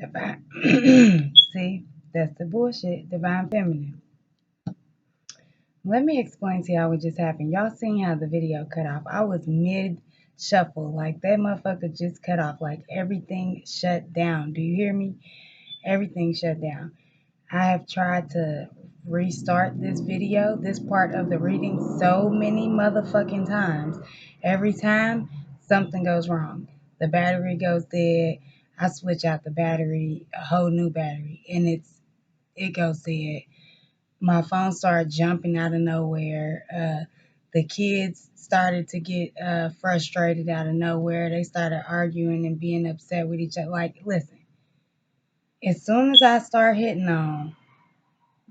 Divine. See, that's the bullshit. Divine feminine. Let me explain to y'all what just happened. Y'all seen how the video cut off. I was mid shuffle. Like that motherfucker just cut off. Like everything shut down. Do you hear me? Everything shut down. I have tried to restart this video, this part of the reading, so many motherfucking times. Every time something goes wrong. The battery goes dead. I switch out the battery, a whole new battery, and it goes dead. My phone started jumping out of nowhere. The kids started to get frustrated out of nowhere. They started arguing and being upset with each other. Like, listen, as soon as I start hitting on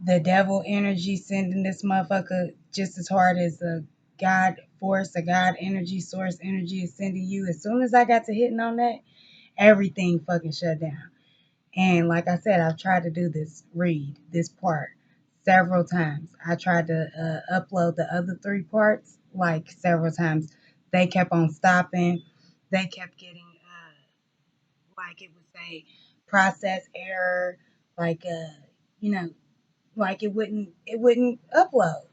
the devil energy sending this motherfucker just as hard as a God force, a God energy, source energy is sending you. As soon as I got to hitting on that, everything fucking shut down. And like I said, I've tried to do this part several times. I tried to upload the other three parts like several times. They kept on stopping. They kept getting, like it would say, process error, like, you know, like it wouldn't upload.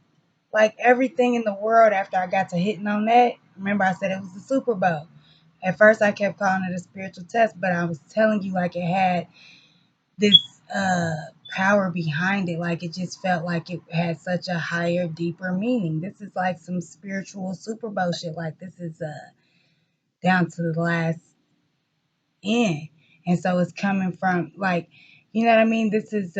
Like everything in the world after I got to hitting on that, remember I said it was the Super Bowl. At first I kept calling it a spiritual test, but I was telling you like it had this power behind it. Like it just felt like it had such a higher, deeper meaning. This is like some spiritual Super Bowl shit. Like this is down to the last end. And so it's coming from like, you know what I mean? This is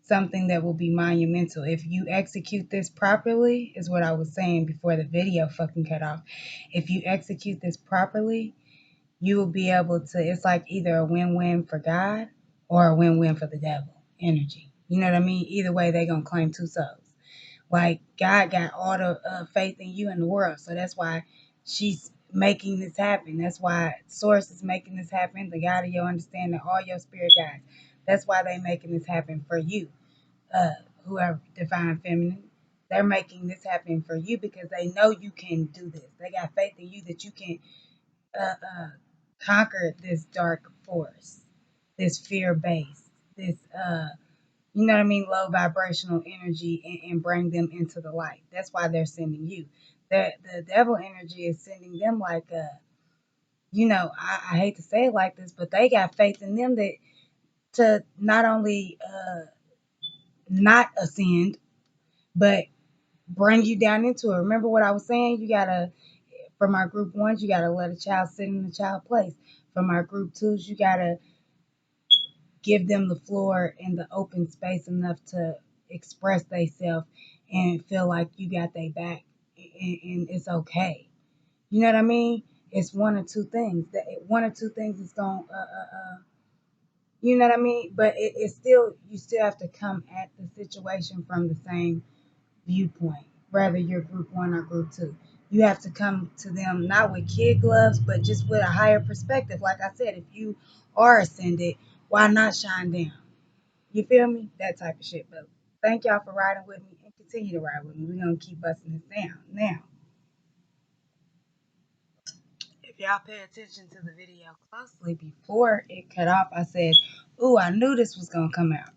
something that will be monumental. If you execute this properly, is what I was saying before the video fucking cut off. If you execute this properly, you will be able to, it's like either a win-win for God or a win-win for the devil energy. You know what I mean? Either way, they're going to claim two souls. Like God got all the faith in you in the world. So that's why she's making this happen. That's why Source is making this happen. The God of your understanding, all your spirit guides. That's why they making this happen for you, uh, whoever divine feminine, they're making this happen for you because they know you can do this. They got faith in you that you can uh, uh, conquer this dark force, this fear base, this you know what I mean, low vibrational energy, and bring them into the light. That's why they're sending you. The devil energy is sending them like I hate to say it like this, but they got faith in them that to not only not ascend, but bring you down into it. Remember what I was saying? You gotta, from our group ones, you gotta let a child sit in the child place. From our group twos, you gotta give them the floor and the open space enough to express themselves and feel like you got their back, and it's okay. You know what I mean? It's one or two things. That one or two things is going. You know what I mean? But it's still, you still have to come at the situation from the same viewpoint, whether you're group one or group two. You have to come to them not with kid gloves, but just with a higher perspective. Like I said, if you are ascended, why not shine down? You feel me? That type of shit. But thank y'all for riding with me and continue to ride with me. We're gonna keep busting this down. Now, if y'all pay attention to the video closely before it cut off, I said, ooh, I knew this was gonna come out.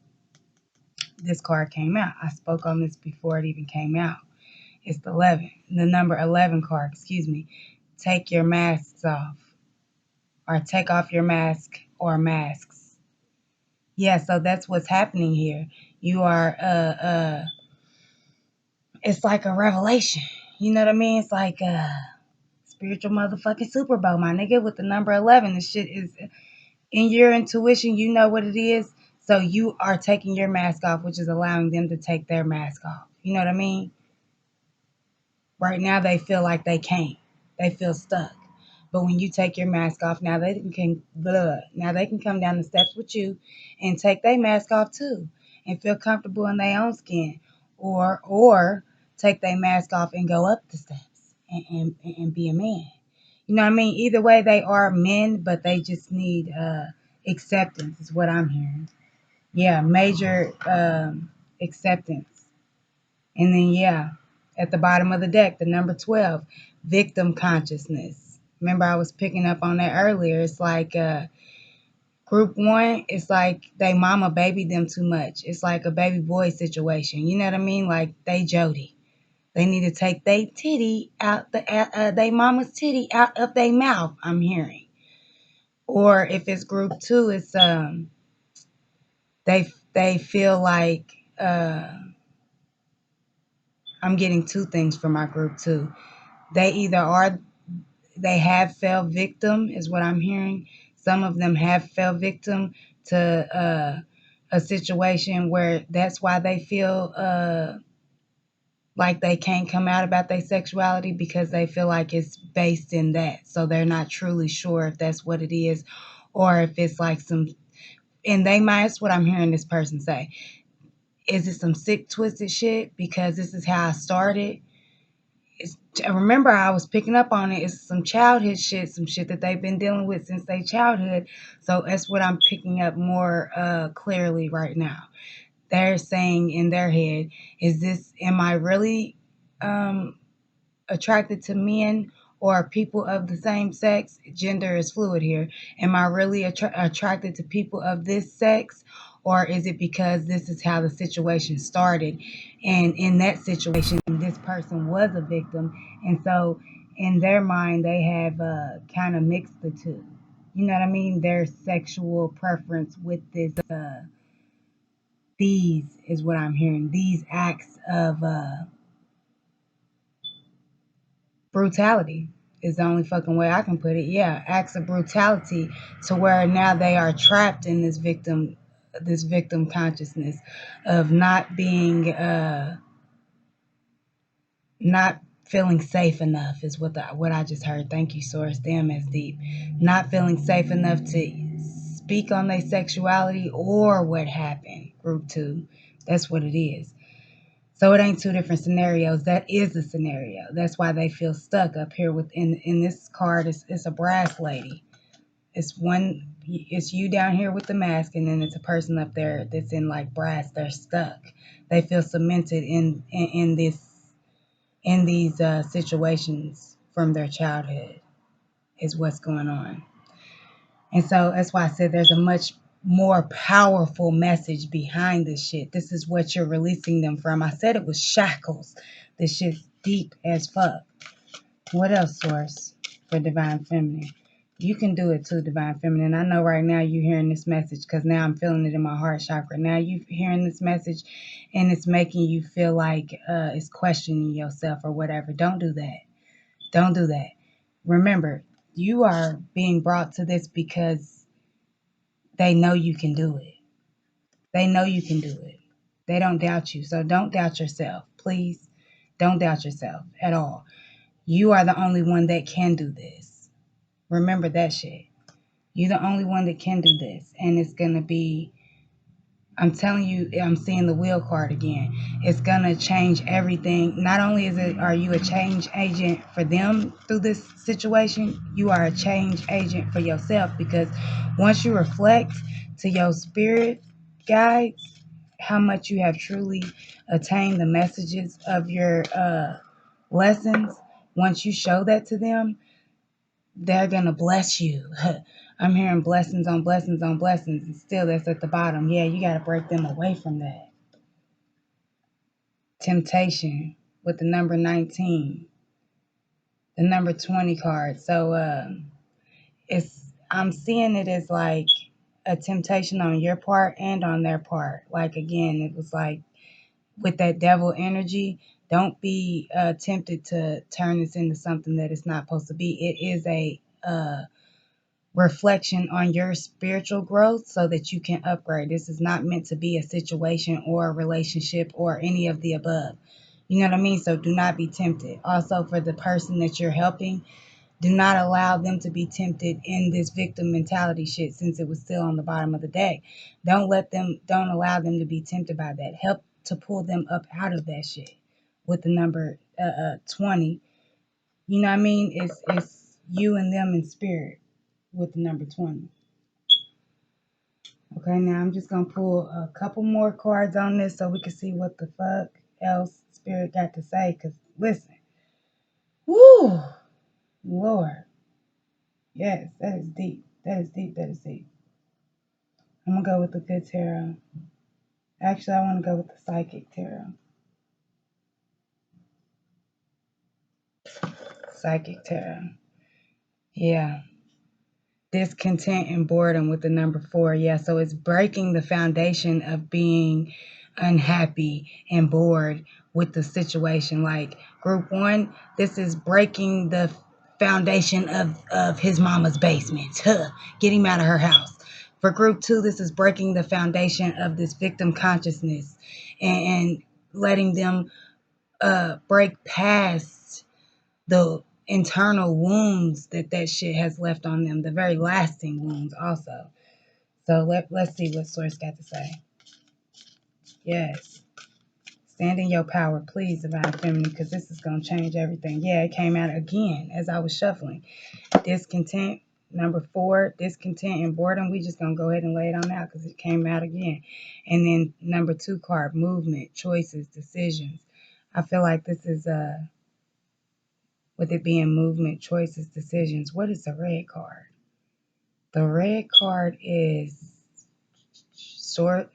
This card came out. I spoke on this before it even came out. It's the number 11 card, excuse me. Take your masks off, or take off your mask or masks. Yeah, so that's what's happening here. You are, it's like a revelation. You know what I mean? It's like a spiritual motherfucking Super Bowl, my nigga, with the number 11. This shit is in your intuition. You know what it is. So you are taking your mask off, which is allowing them to take their mask off. You know what I mean? Right now they feel like they can't. They feel stuck. But when you take your mask off, now they can come down the steps with you and take their mask off too and feel comfortable in their own skin. Or take their mask off and go up the steps and be a man. You know what I mean? Either way they are men, but they just need acceptance is what I'm hearing. Yeah, major acceptance. And then, yeah, at the bottom of the deck, the number 12, victim consciousness. Remember, I was picking up on that earlier. It's like Group one, it's like they mama babied them too much. It's like a baby boy situation. You know what I mean? Like they Jody. They need to take they titty out they mama's titty out of their mouth. I'm hearing. Or if it's group two, it's they feel like I'm getting two things for my group two. They either are they have fell victim is what I'm hearing. Some of them have fell victim to a situation where that's why they feel like they can't come out about their sexuality because they feel like it's based in that. So they're not truly sure if that's what it is or if it's like some, and they might, that's what I'm hearing this person say. Is it some sick, twisted shit? Because this is how I started. It's, remember, I was picking up on it. It's some childhood shit, some shit that they've been dealing with since their childhood. So that's what I'm picking up more clearly right now. They're saying in their head, is this, am I really attracted to men or people of the same sex? Gender is fluid here. Am I really attracted to people of this sex? Or is it because this is how the situation started? And in that situation, this person was a victim. And so in their mind, they have kind of mixed the two. You know what I mean? Their sexual preference with this, these is what I'm hearing. These acts of brutality is the only fucking way I can put it. Yeah, acts of brutality to where now they are trapped in this victim consciousness of not being not feeling safe enough is what I just heard. Thank you, source. Damn, that's deep. Not feeling safe enough to speak on their sexuality or what happened. Group two. That's what it is. So it ain't two different scenarios. That is the scenario. That's why they feel stuck up here in this card. It's a brass lady. It's you down here with the mask, and then it's a person up there that's in like brass. They're stuck. They feel cemented in these situations from their childhood is what's going on. And so that's why I said there's a much more powerful message behind this shit. This is what you're releasing them from. I said it was shackles. This shit's deep as fuck. What else, source, for Divine Feminine? You can do it too, Divine Feminine. I know right now you're hearing this message because now I'm feeling it in my heart chakra. Now you're hearing this message and it's making you feel like it's questioning yourself or whatever. Don't do that. Don't do that. Remember, you are being brought to this because they know you can do it. They know you can do it. They don't doubt you. So don't doubt yourself. Please don't doubt yourself at all. You are the only one that can do this. Remember that shit. You're the only one that can do this. And it's going to be, I'm telling you, I'm seeing the wheel card again. It's going to change everything. Not only are you a change agent for them through this situation, you are a change agent for yourself because once you reflect to your spirit guides how much you have truly attained the messages of your lessons, once you show that to them, they're going to bless you. I'm hearing blessings on blessings on blessings, and still that's at the bottom. Yeah, you got to break them away from that. Temptation with the number 19, the number 20 card. So I'm seeing it as like a temptation on your part and on their part. Like again, it was like with that devil energy, don't be tempted to turn this into something that it's not supposed to be. It is a reflection on your spiritual growth so that you can upgrade. This is not meant to be a situation or a relationship or any of the above. You know what I mean? So do not be tempted. Also, for the person that you're helping, do not allow them to be tempted in this victim mentality shit since it was still on the bottom of the deck. Don't allow them to be tempted by that. Help to pull them up out of that shit with the number 20. You know what I mean? It's you and them in spirit with the number 20. Okay, now I'm just gonna pull a couple more cards on this so we can see what the fuck else spirit got to say. Cause listen, woo, Lord, yes, that is deep. That is deep. That is deep. I'm going to go with the good tarot. Actually, I want to go with the psychic tarot. Psychic tarot. Yeah. Discontent and boredom with the number 4. Yeah, so it's breaking the foundation of being unhappy and bored with the situation. Like group 1, this is breaking the foundation of his mama's basement. Huh. Get him out of her house. For group 2, this is breaking the foundation of this victim consciousness and letting them break past the internal wounds that shit has left on them, the very lasting wounds also. So let's see what Source got to say. Yes. Stand in your power, please, Divine Feminine, because this is going to change everything. Yeah, it came out again as I was shuffling. Discontent, number 4, discontent and boredom. We just going to go ahead and lay it on out because it came out again. And then number 2 card, movement, choices, decisions. I feel like this is with it being movement, choices, decisions. What is the red card? The red card is swords.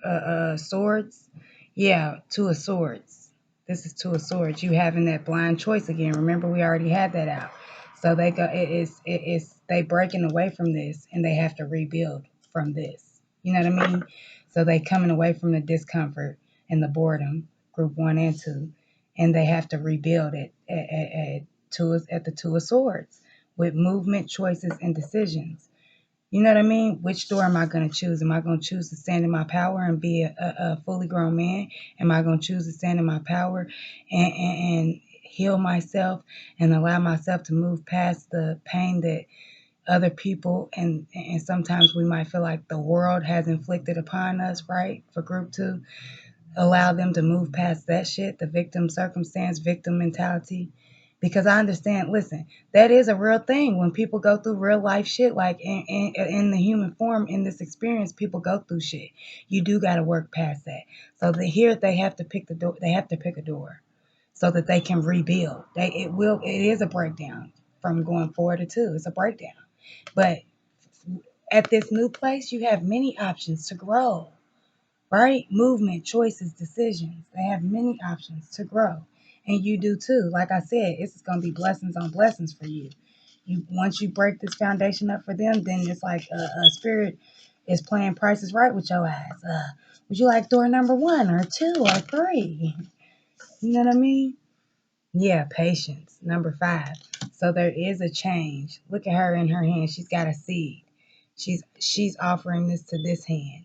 Yeah, 2 of swords. This is 2 of swords. You having that blind choice again. Remember, we already had that out. So they go. It's they breaking away from this, and they have to rebuild from this. You know what I mean? So they coming away from the discomfort and the boredom, group 1 and 2, and they have to rebuild it at the 2 of swords with movement, choices, and decisions. You know what I mean? Which door am I going to choose? Am I going to choose to stand in my power and be a fully grown man? Am I going to choose to stand in my power and heal myself and allow myself to move past the pain that other people and sometimes we might feel like the world has inflicted upon us, right? For group 2, allow them to move past that shit, the victim circumstance, victim mentality. Because I understand, listen, that is a real thing. When people go through real life shit, like in the human form, in this experience, people go through shit. You do got to work past that. So here they have to pick the door. They have to pick a door so that they can rebuild. It is a breakdown from going 4 to 2. It's a breakdown. But at this new place, you have many options to grow, right? Movement, choices, decisions. They have many options to grow. And you do too. Like I said, it's going to be blessings on blessings for you. Once you break this foundation up for them, then it's like a spirit is playing prices right with your ass. Would you like door number 1 or 2 or 3? You know what I mean? Yeah, patience. Number 5. So there is a change. Look at her in her hand. She's got a seed. She's offering this to this hand.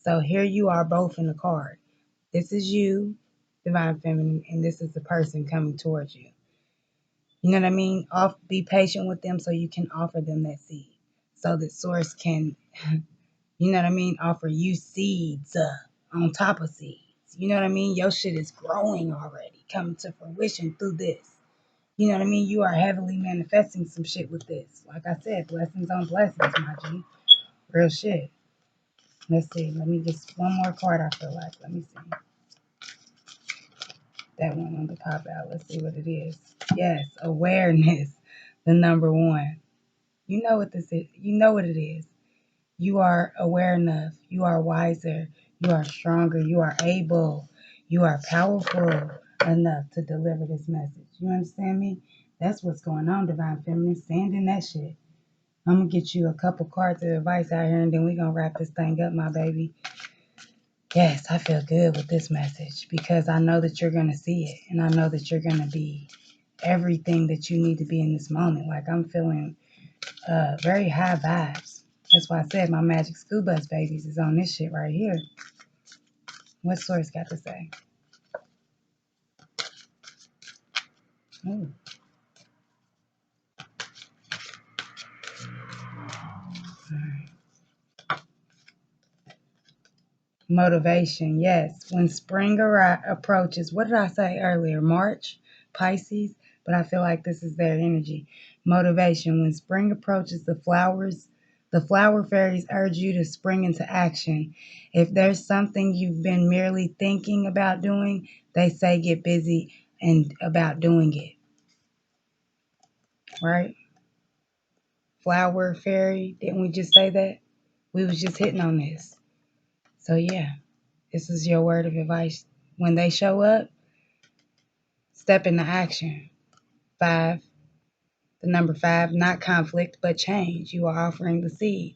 So here you are both in the card. This is you, Divine Feminine, and this is the person coming towards you. You know what I mean? Be patient with them so you can offer them that seed. So that Source can, you know what I mean, offer you seeds on top of seeds. You know what I mean? Your shit is growing already, coming to fruition through this. You know what I mean? You are heavily manifesting some shit with this. Like I said, blessings on blessings, my G. Real shit. Let's see. Let me just one more card. I feel like. Let me see. That one on the pop out. Let's see what it is. Yes, awareness. The number 1. You know what this is. You know what it is. You are aware enough. You are wiser. You are stronger. You are able. You are powerful enough to deliver this message. You understand me? That's what's going on, Divine Feminine. Stand in that shit. I'm going to get you a couple cards of advice out here, and then we're going to wrap this thing up, my baby. Yes, I feel good with this message because I know that you're going to see it, and I know that you're going to be everything that you need to be in this moment. Like, I'm feeling very high vibes. That's why I said my magic school bus babies is on this shit right here. What Source got to say? Ooh. All right. Motivation, yes. When spring approaches, what did I say earlier? March, Pisces, but I feel like this is their energy. Motivation, when spring approaches, the flower fairies urge you to spring into action. If there's something you've been merely thinking about doing, they say get busy and about doing it, right? Flower fairy, didn't we just say that? We was just hitting on this. So yeah, this is your word of advice. When they show up, step into action. 5, the number 5, not conflict, but change. You are offering the seed.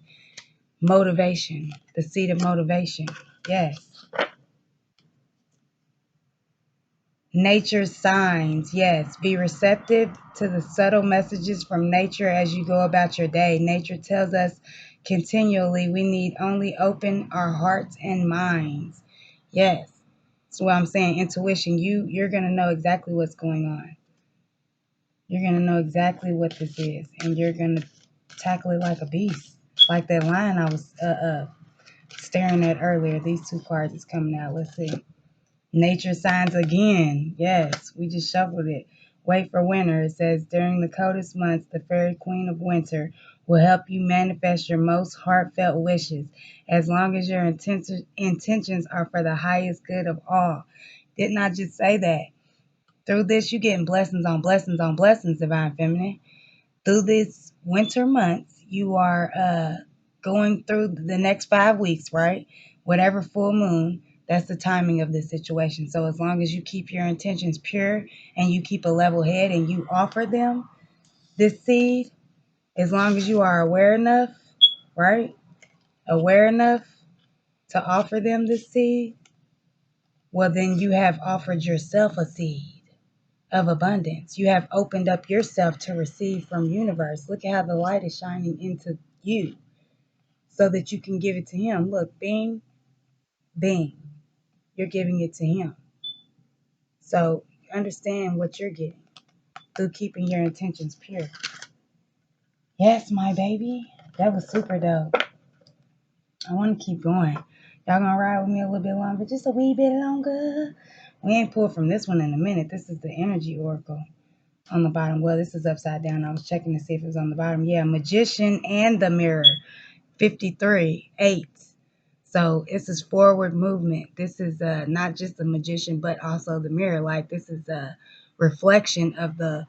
Motivation, the seed of motivation. Yes. Nature's signs. Yes. Be receptive to the subtle messages from nature as you go about your day. Nature tells us continually we need only open our hearts and minds. Yes. That's what I'm saying. Intuition. You're gonna know exactly what's going on. You're gonna know exactly what this is, and you're gonna tackle it like a beast. Like that line I was staring at earlier. These two cards is coming out. Let's see. Nature signs again. Yes, we just shuffled it. Wait for winter. It says during the coldest months, the fairy queen of winter will help you manifest your most heartfelt wishes, as long as your intentions are for the highest good of all. Didn't I just say that? Through this, you're getting blessings on blessings on blessings, Divine Feminine. Through this winter months, you are going through the next 5 weeks, right? Whatever full moon, that's the timing of this situation. So as long as you keep your intentions pure and you keep a level head and you offer them this seed, as long as you are aware enough, right? Aware enough to offer them this seed, well, then you have offered yourself a seed of abundance. You have opened up yourself to receive from universe. Look at how the light is shining into you so that you can give it to him. Look, bing, bing. You're giving it to him. So understand what you're getting through keeping your intentions pure. Yes, my baby. That was super dope. I want to keep going. Y'all gonna ride with me a little bit longer? Just a wee bit longer. We ain't pulled from this one in a minute. This is the energy oracle on the bottom. Well, this is upside down. I was checking to see if it was on the bottom. Yeah, magician and the mirror. 53, 8. So this is forward movement. This is not just the magician, but also the mirror. Like this is a reflection of the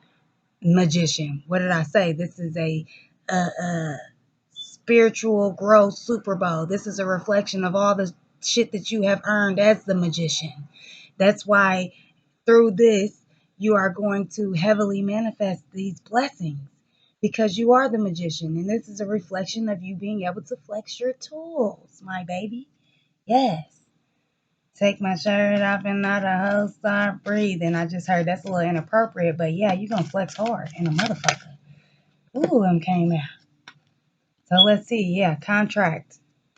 magician. What did I say? This is a spiritual growth Super Bowl. This is a reflection of all the shit that you have earned as the magician. That's why through this, you are going to heavily manifest these blessings because you are the magician. And this is a reflection of you being able to flex your tools, my baby. Yes. Take my shirt off and not a whole start breathing. I just heard that's a little inappropriate, but yeah, you're going to flex hard in a motherfucker. Ooh, them came out. So let's see. Yeah, contract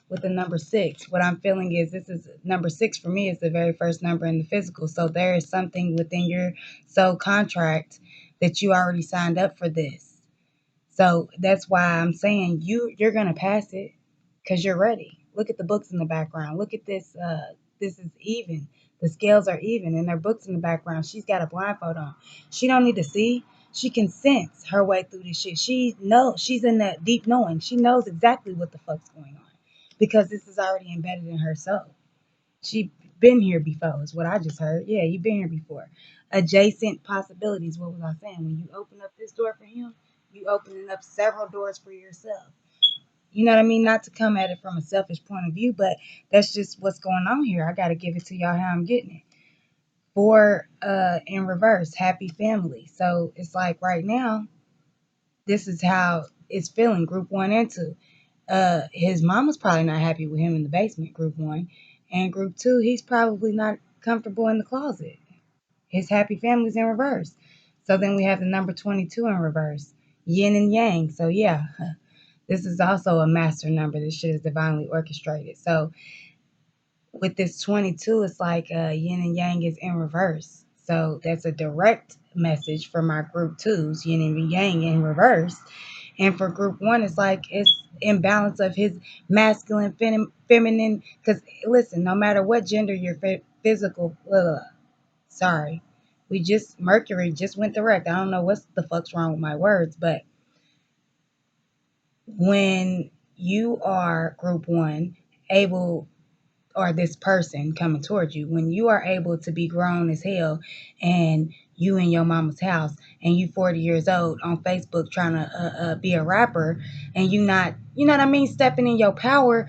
with the number 6. What I'm feeling is this is number 6 for me is the very first number in the physical. So there is something within your soul contract that you already signed up for this. So that's why I'm saying you're gonna pass it because you're ready. Look at the books in the background. Look at this. This is even. The scales are even, and there are books in the background. She's got a blindfold on. She don't need to see. She can sense her way through this shit. She knows. She's in that deep knowing. She knows exactly what the fuck's going on because this is already embedded in her soul. She been here before, is what I just heard. Yeah, you've been here before. Adjacent possibilities. What was I saying? When you open up this door for him, you opening up several doors for yourself. You know what I mean? Not to come at it from a selfish point of view, but that's just what's going on here. I gotta give it to y'all how I'm getting it. 4 in reverse, happy family. So it's like right now, this is how it's feeling, group 1 and 2. His mama's probably not happy with him in the basement, group 1. And group 2, he's probably not comfortable in the closet. His happy family's in reverse. So then we have the number 22 in reverse, yin and yang. So yeah, this is also a master number. This shit is divinely orchestrated. So with this 22, it's like yin and yang is in reverse. So that's a direct message for my group 2s, yin and yang in reverse. And for group 1, it's like it's imbalance of his masculine, feminine. Because listen, no matter what gender your physical, sorry, Mercury just went direct. I don't know what the fuck's wrong with my words, but when you are group 1, able, or this person coming towards you, when you are able to be grown as hell and you in your mama's house and you 40 years old on Facebook trying to be a rapper and you not, you know what I mean, stepping in your power,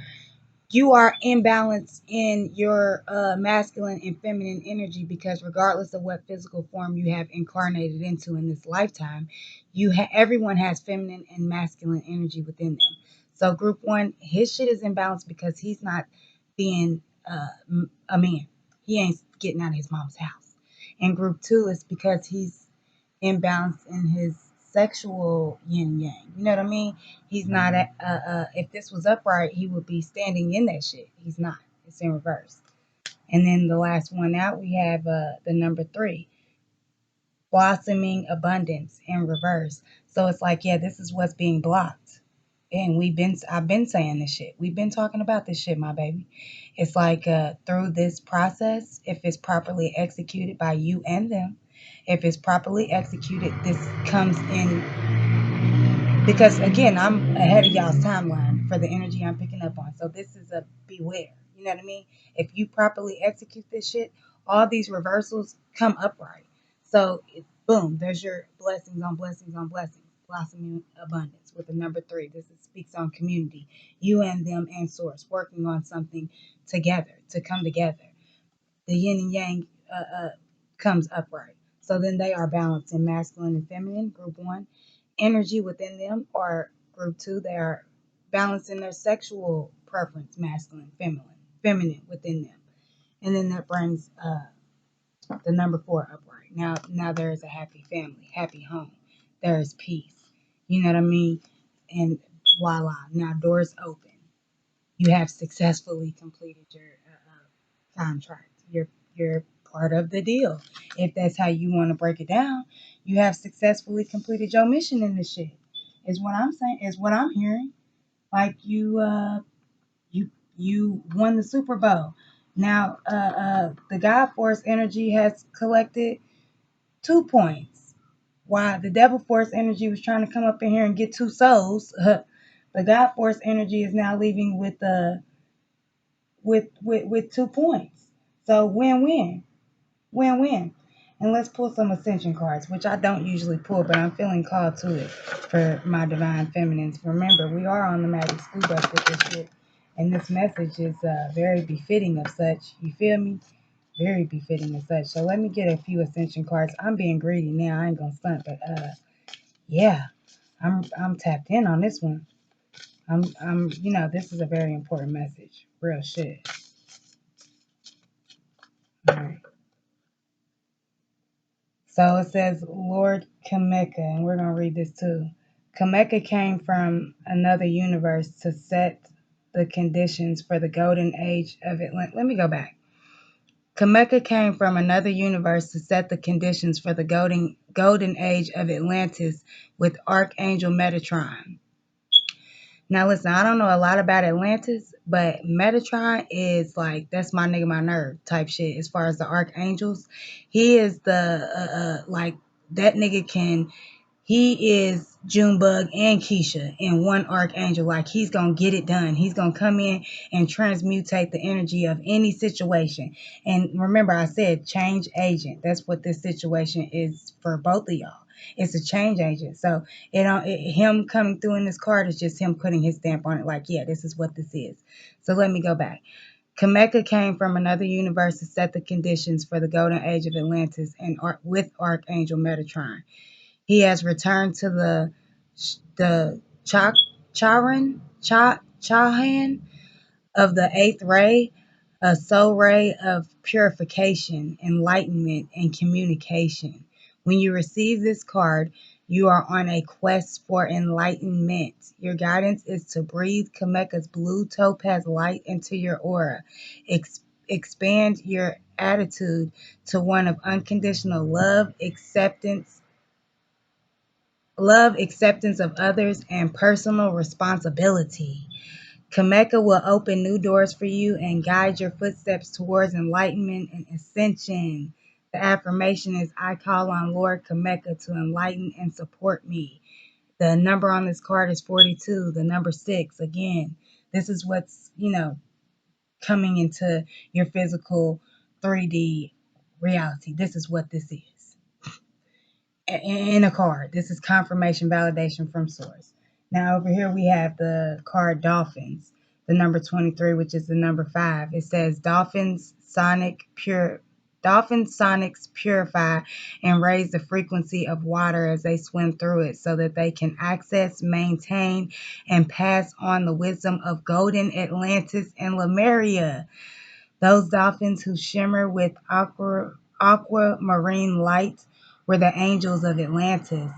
you are imbalanced in your masculine and feminine energy, because regardless of what physical form you have incarnated into in this lifetime, everyone has feminine and masculine energy within them. So group one, his shit is imbalanced because he's not being a man. He ain't getting out of his mom's house. And group two is because he's imbalanced in his sexual yin yang. You know what I mean? He's not if this was upright, he would be standing in that shit. He's not. It's in reverse. And then the last one out, we have the number three, blossoming abundance in reverse. So it's like, yeah, this is what's being blocked. And I've been saying this shit. We've been talking about this shit, my baby. It's like through this process, if it's properly executed by you and them, if it's properly executed, this comes in, because again, I'm ahead of y'all's timeline for the energy I'm picking up on. So this is a beware. You know what I mean? If you properly execute this shit, all these reversals come upright. So boom, there's your blessings on blessings on blessings, blossoming abundance with the number three. Speaks on community, you and them and source working on something together to come together. The yin and yang comes upright. So then they are balanced in masculine and feminine, group one. Energy within them, or group two, they are balanced in their sexual preference, masculine, feminine within them. And then that brings the number four upright. Now there is a happy family, happy home. There is peace. You know what I mean? And voila, now doors open. You have successfully completed your contract. You're part of the deal. If that's how you want to break it down, you have successfully completed your mission in this shit. Is what I'm saying. Is what I'm hearing. Like you won the Super Bowl. Now the God Force energy has collected 2 points. While the Devil Force energy was trying to come up in here and get two souls, the God Force energy is now leaving with 2 points. So win-win. Win-win. And let's pull some ascension cards, which I don't usually pull, but I'm feeling called to it for my divine feminines. Remember, we are on the magic school bus with this shit. And this message is very befitting of such. You feel me? Very befitting of such. So let me get a few ascension cards. I'm being greedy now. I ain't gonna stunt, but yeah, I'm tapped in on this one. This is a very important message. Real shit. All right. So it says Lord Kameka, and we're going to read this too. Kameka came from another universe to set the conditions for the golden age of Atlantis. Let me go back. Kameka came from another universe to set the conditions for the golden age of Atlantis with Archangel Metatron. Now listen, I don't know a lot about Atlantis, but Metatron is like, that's my nigga, my nerve type shit. As far as the archangels, he is the like, that nigga can. He is Junebug and Keisha in one archangel. Like, he's gonna get it done. He's gonna come in and transmutate the energy of any situation. And remember, I said change agent. That's what this situation is for both of y'all. It's a change agent. So him coming through in this card is just him putting his stamp on it. Like, yeah, this is what this is. So let me go back. Kameka came from another universe to set the conditions for the golden age of Atlantis and with Archangel Metatron. He has returned to the Chahan of the eighth ray, a soul ray of purification, enlightenment, and communication. When you receive this card, you are on a quest for enlightenment. Your guidance is to breathe Kameka's blue topaz light into your aura. Expand your attitude to one of unconditional love, acceptance of others, and personal responsibility. Kameka will open new doors for you and guide your footsteps towards enlightenment and ascension. The affirmation is, I call on Lord Kameka to enlighten and support me. The number on this card is 42, the number 6. Again, this is what's, coming into your physical 3D reality. This is what this is in a card. This is confirmation validation from source. Now over here we have the card Dolphins. the number 23, which is the number 5. It says dolphin sonics purify and raise the frequency of water as they swim through it so that they can access, maintain, and pass on the wisdom of golden Atlantis and Lemuria. Those dolphins who shimmer with aquamarine light were the angels of Atlantis.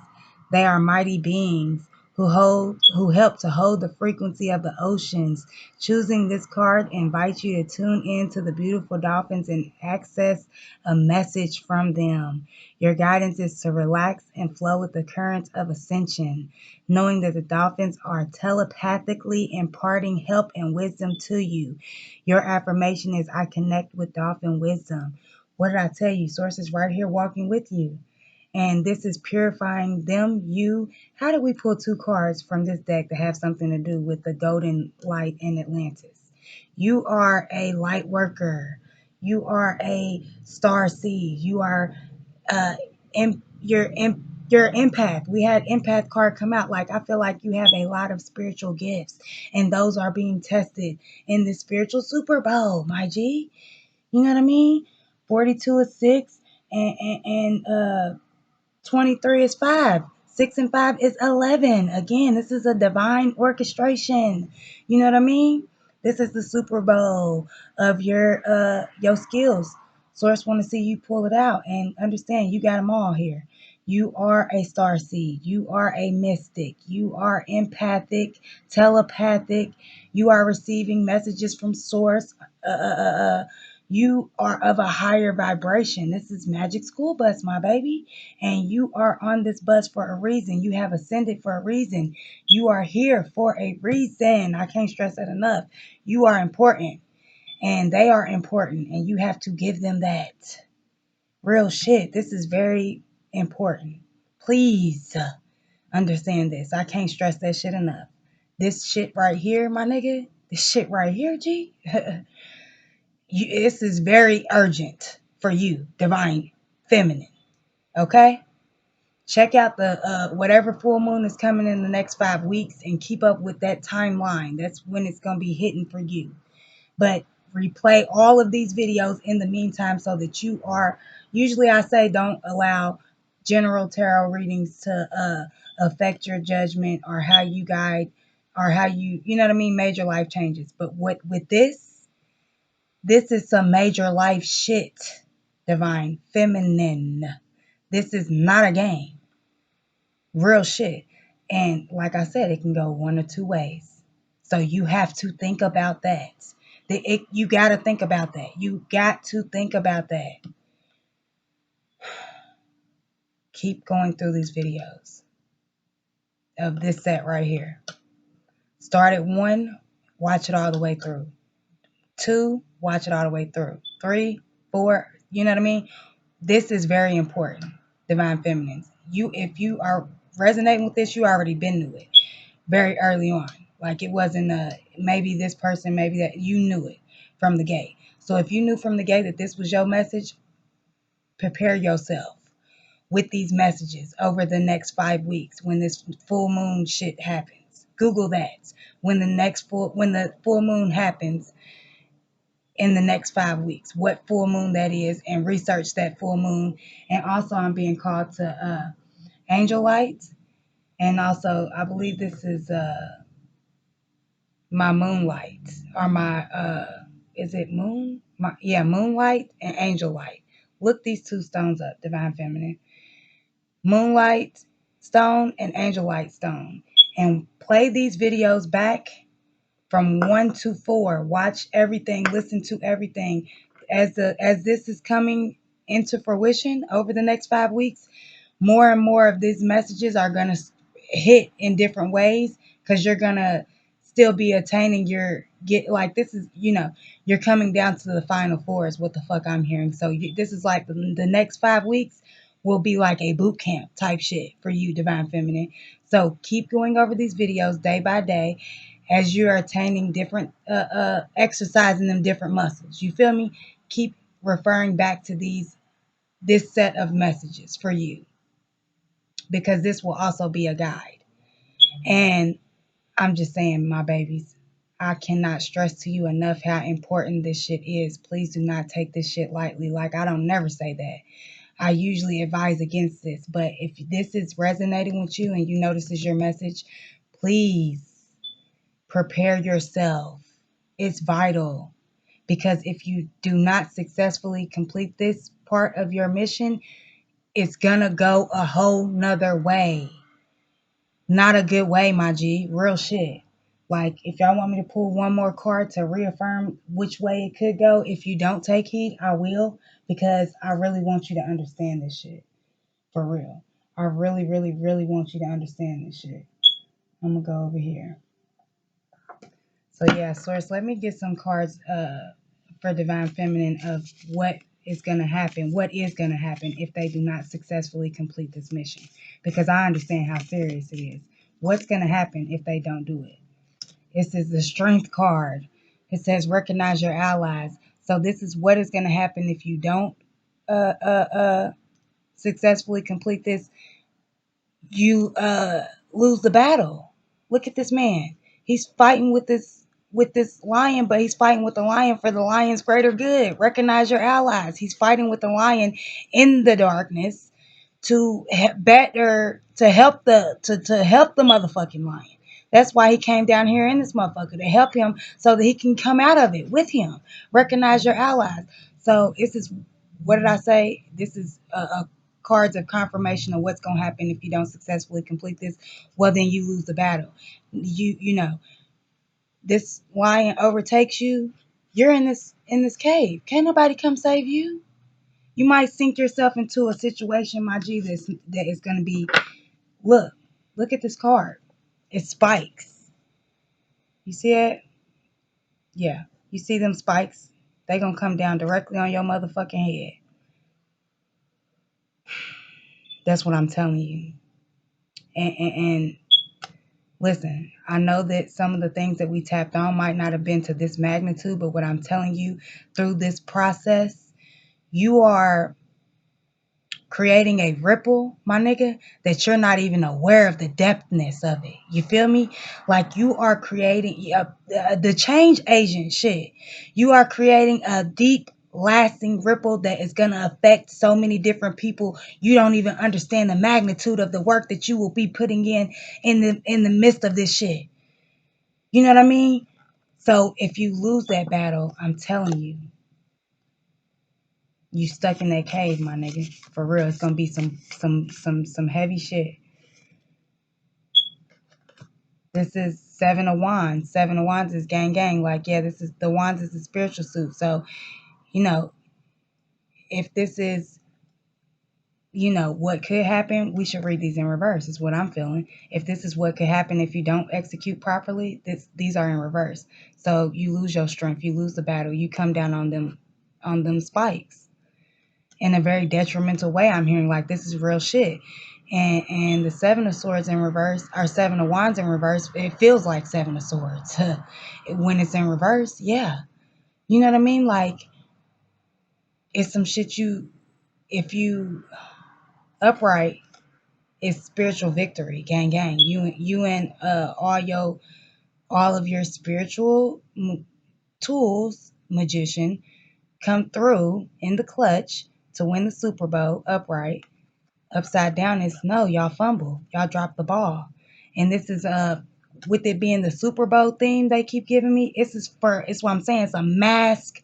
They are mighty beings who help to hold the frequency of the oceans. Choosing this card invites you to tune in to the beautiful dolphins and access a message from them. Your guidance is to relax and flow with the currents of ascension, knowing that the dolphins are telepathically imparting help and wisdom to you. Your affirmation is I connect with dolphin wisdom. What did I tell you? Source is right here walking with you. And this is purifying them, you. How did we pull 2 cards from this deck that have something to do with the golden light in Atlantis? You are a light worker. You are a star seed. You are your empath. We had empath card come out. Like, I feel like you have a lot of spiritual gifts, and those are being tested in the spiritual Super Bowl, my G. You know what I mean? 42 is 6, and 23 is 5. 6 and 5 is 11. Again, this is a divine orchestration. You know what I mean? This is the Super Bowl of your skills. Source want to see you pull it out and understand you got them all here. You are a star seed. You are a mystic. You are empathic, telepathic. You are receiving messages from source. You are of a higher vibration. This is Magic School Bus, my baby. And you are on this bus for a reason. You have ascended for a reason. You are here for a reason. I can't stress that enough. You are important, and they are important, and you have to give them that. Real shit. This is very important. Please understand this. I can't stress that shit enough. This shit right here, my nigga. This shit right here, G. This is very urgent for you, divine feminine. Okay? Check out the whatever full moon is coming in the next 5 weeks and keep up with that timeline. That's when it's going to be hitting for you. But replay all of these videos in the meantime so that you are, usually I say don't allow general tarot readings to affect your judgment or how you guide or how you know what I mean, major life changes. But what with this is some major life shit, divine feminine. This is not a game. Real shit. And like I said, it can go one or two ways. So you have to think about that. You got to think about that. You got to think about that. Keep going through these videos of this set right here. Start at 1, watch it all the way through. 2, watch it all the way through. 3, 4, you know what I mean? This is very important, divine feminines. If you are resonating with this, you already been to it very early on. Like, it wasn't maybe this person, maybe that, you knew it from the gate. So if you knew from the gate that this was your message, prepare yourself with these messages over the next 5 weeks when this full moon shit happens. Google that. When the full moon happens in the next 5 weeks, what full moon that is, and research that full moon. And also, I'm being called to angel light, and also I believe this is my moonlight, or my is it moon? Moonlight and angel light. Look these 2 stones up, divine feminine. Moonlight stone and angel light stone. And play these videos back from 1 to 4. Watch everything, listen to everything. As this is coming into fruition over the next 5 weeks, more and more of these messages are going to hit in different ways, because you're going to still be attaining like, this is, you're coming down to the final 4 is what the fuck I'm hearing. So this is like the next 5 weeks will be like a boot camp type shit for you, divine feminine. So keep going over these videos day by day as you're attaining different exercising them different muscles. You feel me? Keep referring back to this set of messages for you, because this will also be a guide. And I'm just saying, my babies, I cannot stress to you enough how important this shit is. Please do not take this shit lightly. Like, I don't never say that. I usually advise against this. But if this is resonating with you and you know this is your message, please prepare yourself. It's vital. Because if you do not successfully complete this part of your mission, it's gonna go a whole nother way. Not a good way, my G. Real shit. Like, if y'all want me to pull one more card to reaffirm which way it could go, if you don't take heed, I will, because I really want you to understand this shit. For real. I really, really, really want you to understand this shit. I'm gonna go over here. So yeah, Source, let me get some cards for Divine Feminine of what is gonna happen, what is gonna happen if they do not successfully complete this mission. Because I understand how serious it is. What's gonna happen if they don't do it? This is the Strength card. It says recognize your allies. So this is what is gonna happen if you don't successfully complete this. You lose the battle. Look at this man. He's fighting with this lion, but he's fighting with the lion for the lion's greater good. Recognize your allies. He's fighting with the lion in the darkness to better to help to help the motherfucking lion. That's why he came down here in this motherfucker, to help him so that he can come out of it with him. Recognize your allies. So this is, what did I say? This is a cards of confirmation of what's going to happen if you don't successfully complete this. Well, then you lose the battle. You know, this lion overtakes you. You're in this cave. Can't nobody come save you. You might sink yourself into a situation, my G, that is going to be, look at this card. It spikes. You see it? Yeah. You see them spikes? They going to come down directly on your motherfucking head. That's what I'm telling you. And listen, I know that some of the things that we tapped on might not have been to this magnitude, but what I'm telling you, through this process, you are creating a ripple, my nigga, that you're not even aware of the depthness of it. You feel me? Like, you are creating the change agent shit. You are creating a deep, lasting ripple that is going to affect so many different people. You don't even understand the magnitude of the work that you will be putting in the midst of this shit. You know what I mean? So if you lose that battle, I'm telling you, you stuck in that cave, my nigga. For real, it's gonna be some heavy shit. This is Seven of Wands. Seven of Wands is gang gang. Like, yeah, this is the Wands is the spiritual suit. So, you know, if this is, you know, what could happen, we should read these in reverse, is what I'm feeling. If this is what could happen if you don't execute properly, these are in reverse. So you lose your strength, you lose the battle, you come down on them spikes in a very detrimental way. I'm hearing, like, this is real shit. And the Seven of Swords in reverse, or Seven of Wands in reverse, it feels like Seven of Swords. When it's in reverse, yeah. You know what I mean? Like, it's some shit if you upright, it's spiritual victory, gang gang. You and all of your spiritual tools, magician, come through in the clutch to win the Super Bowl upright. Upside down is no, y'all fumble, y'all drop the ball. And this is with it being the Super Bowl theme they keep giving me, it's what I'm saying, it's a mask,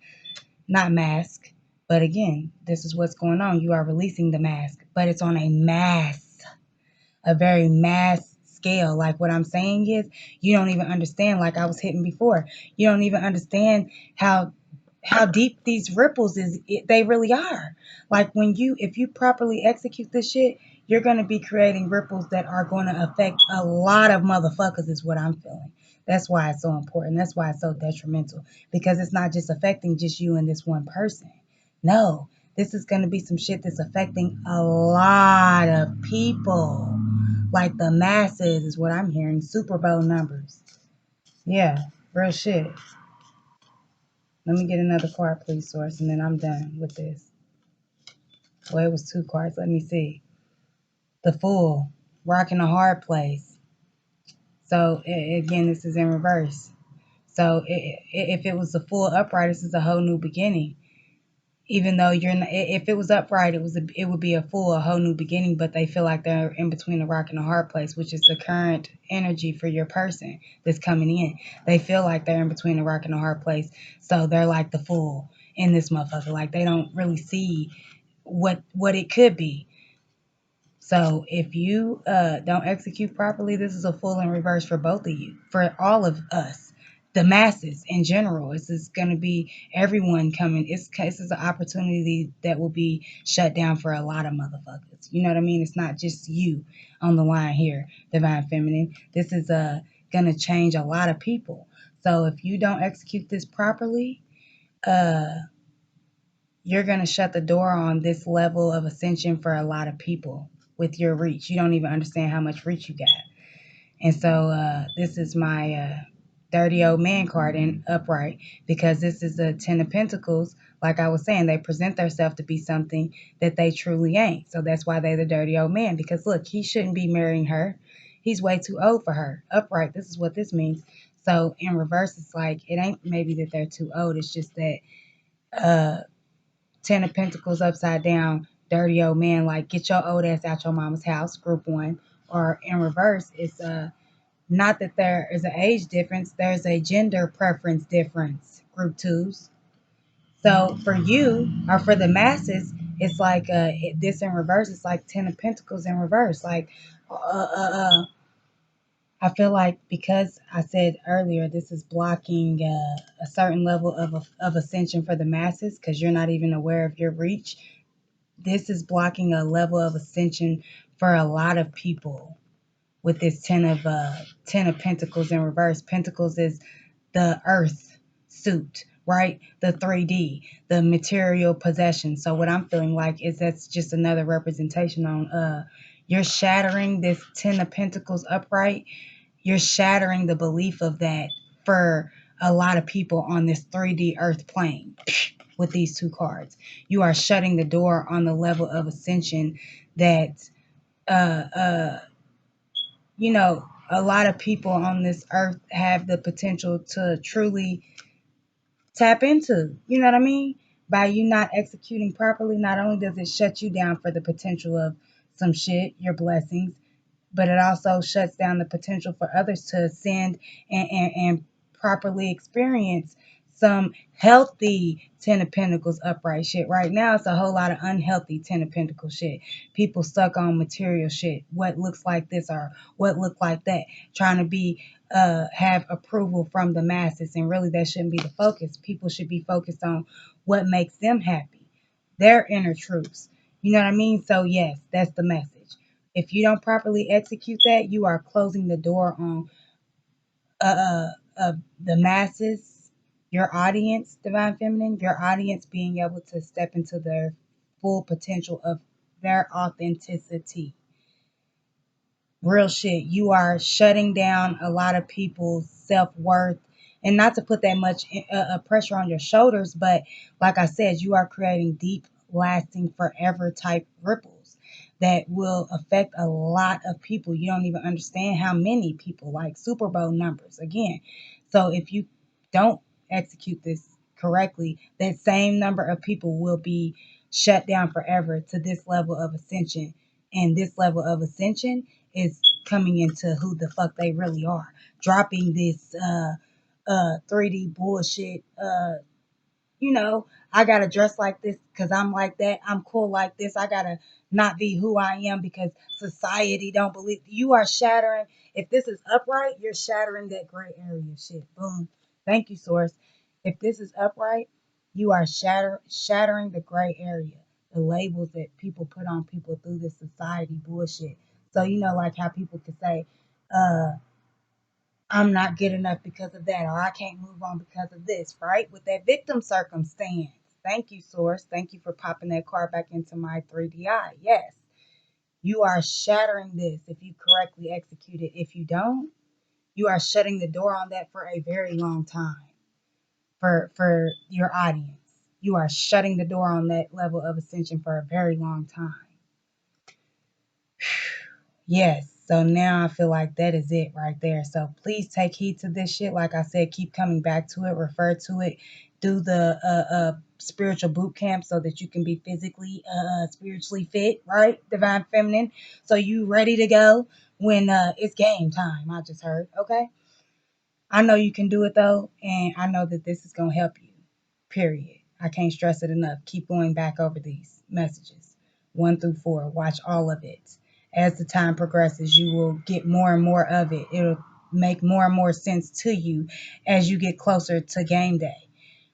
not mask, but again, this is what's going on. You are releasing the mask, but it's on a very mass scale. Like, what I'm saying is, you don't even understand, like I was hitting before, you don't even understand how deep these ripples they really are. Like, if you properly execute this shit, you're going to be creating ripples that are going to affect a lot of motherfuckers, is what I'm feeling. That's why it's so important. That's why it's so detrimental, because it's not just affecting just you and this one person. No, this is going to be some shit that's affecting a lot of people. Like, the masses is what I'm hearing. Super Bowl numbers. Yeah, real shit. Let me get another card, please, Source, and then I'm done with this. Well, it was two cards. Let me see. The Fool, rocking a hard place. So, again, this is in reverse. So if it was a full upright, this is a whole new beginning. Even though you're not, if it was upright, it would be a whole new beginning. But they feel like they're in between a rock and a hard place, which is the current energy for your person that's coming in. They feel like they're in between a rock and a hard place, so they're like the fool in this motherfucker. Like they don't really see what it could be. So if you don't execute properly, this is a full in reverse for both of you, for all of us, the masses in general. This is going to be everyone coming. This is an opportunity that will be shut down for a lot of motherfuckers. You know what I mean? It's not just you on the line here, Divine Feminine. This is going to change a lot of people. So if you don't execute this properly, uh, you're going to shut the door on this level of ascension for a lot of people with your reach. You don't even understand how much reach you got. And so this is my dirty old man card in upright, because this is a 10 of Pentacles. Like I was saying, they present themselves to be something that they truly ain't. So that's why they're the dirty old man, because look, he shouldn't be marrying her. He's way too old for her. Upright, this is what this means. So in reverse, it's like, it ain't maybe that they're too old. It's just that uh, 10 of Pentacles upside down, dirty old man, like get your old ass out your mama's house, group one. Or in reverse, it's not that there is an age difference, there's a gender preference difference, group twos. So for you, or for the masses, it's like this in reverse, it's like 10 of Pentacles in reverse. Like, I feel like because I said earlier, this is blocking a certain level of ascension for the masses, because you're not even aware of your reach. This is blocking a level of ascension for a lot of people with this 10 of Pentacles in reverse. Pentacles is the earth suit, right? The 3D, the material possession. So what I'm feeling like is that's just another representation on you're shattering this 10 of Pentacles upright. You're shattering the belief of that for a lot of people on this 3D earth plane with these two cards. You are shutting the door on the level of ascension that uh uh a lot of people on this earth have the potential to truly tap into. You know what I mean? By you not executing properly, not only does it shut you down for the potential of some shit, your blessings, but it also shuts down the potential for others to ascend and properly experience some healthy 10 of Pentacles upright shit. Right now, it's a whole lot of unhealthy 10 of Pentacles shit. People stuck on material shit. What looks like this or what looked like that. Trying to be have approval from the masses. And really, that shouldn't be the focus. People should be focused on what makes them happy, their inner truths. You know what I mean? So, yes, that's the message. If you don't properly execute that, you are closing the door on the masses, your audience, Divine Feminine, your audience being able to step into their full potential of their authenticity. Real shit. You are shutting down a lot of people's self-worth, and not to put that much pressure on your shoulders, but like I said, you are creating deep, lasting, forever type ripples that will affect a lot of people. You don't even understand how many people, like Super Bowl numbers again. So if you don't execute this correctly, that same number of people will be shut down forever to this level of ascension. And this level of ascension is coming into who the fuck they really are. Dropping this 3D bullshit, I gotta dress like this because I'm like that. I'm cool like this. I gotta not be who I am because society don't believe. You are shattering. If this is upright, you're shattering that gray area shit. Boom. Thank you, source. If this is upright, you are shattering the gray area, the labels that people put on people through this society bullshit. So like how people could say, uh, I'm not good enough because of that, or I can't move on because of this, right? With that victim circumstance. Thank you, Source. Thank you for popping that card back into my 3DI. Yes, you are shattering this if you correctly execute it. If you don't, you are shutting the door on that for a very long time for your audience. You are shutting the door on that level of ascension for a very long time. Yes. So now I feel like that is it right there. So please take heed to this shit. Like I said, keep coming back to it, refer to it, do the spiritual boot camp so that you can be physically, spiritually fit, right? Divine feminine. So you ready to go when it's game time. I just heard. Okay. I know you can do it though, and I know that this is gonna help you. Period. I can't stress it enough. Keep going back over these messages, 1 through 4. Watch all of it. As the time progresses, you will get more and more of it. It'll make more and more sense to you as you get closer to game day.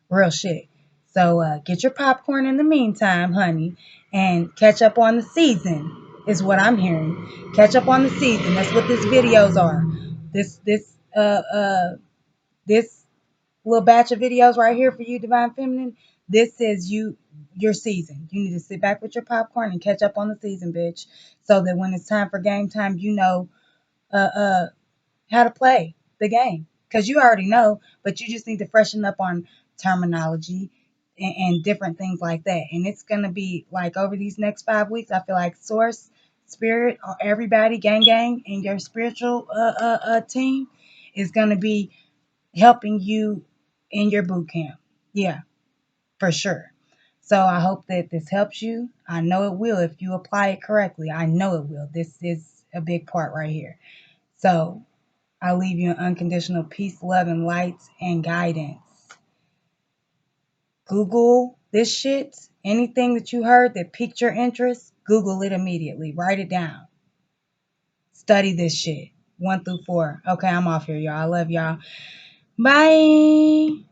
Real shit. So get your popcorn in the meantime, honey, and catch up on the season. Is what I'm hearing. Catch up on the season. That's what these videos are. This little batch of videos right here for you, Divine Feminine. This is your season. You need to sit back with your popcorn and catch up on the season, bitch. So that when it's time for game time, you know uh uh how to play the game. Because you already know, but you just need to freshen up on terminology and different things like that. And it's gonna be like over these next 5 weeks, I feel like Source, Spirit, or everybody, gang, and your spiritual team is gonna be helping you in your boot camp. Yeah, for sure. So I hope that this helps you. I know it will if you apply it correctly. I know it will. This is a big part right here. So I'll leave you in unconditional peace, love, and light and guidance. Google this shit. Anything that you heard that piqued your interest, Google it immediately. Write it down. Study this shit. 1 through 4. Okay, I'm off here, y'all. I love y'all. Bye.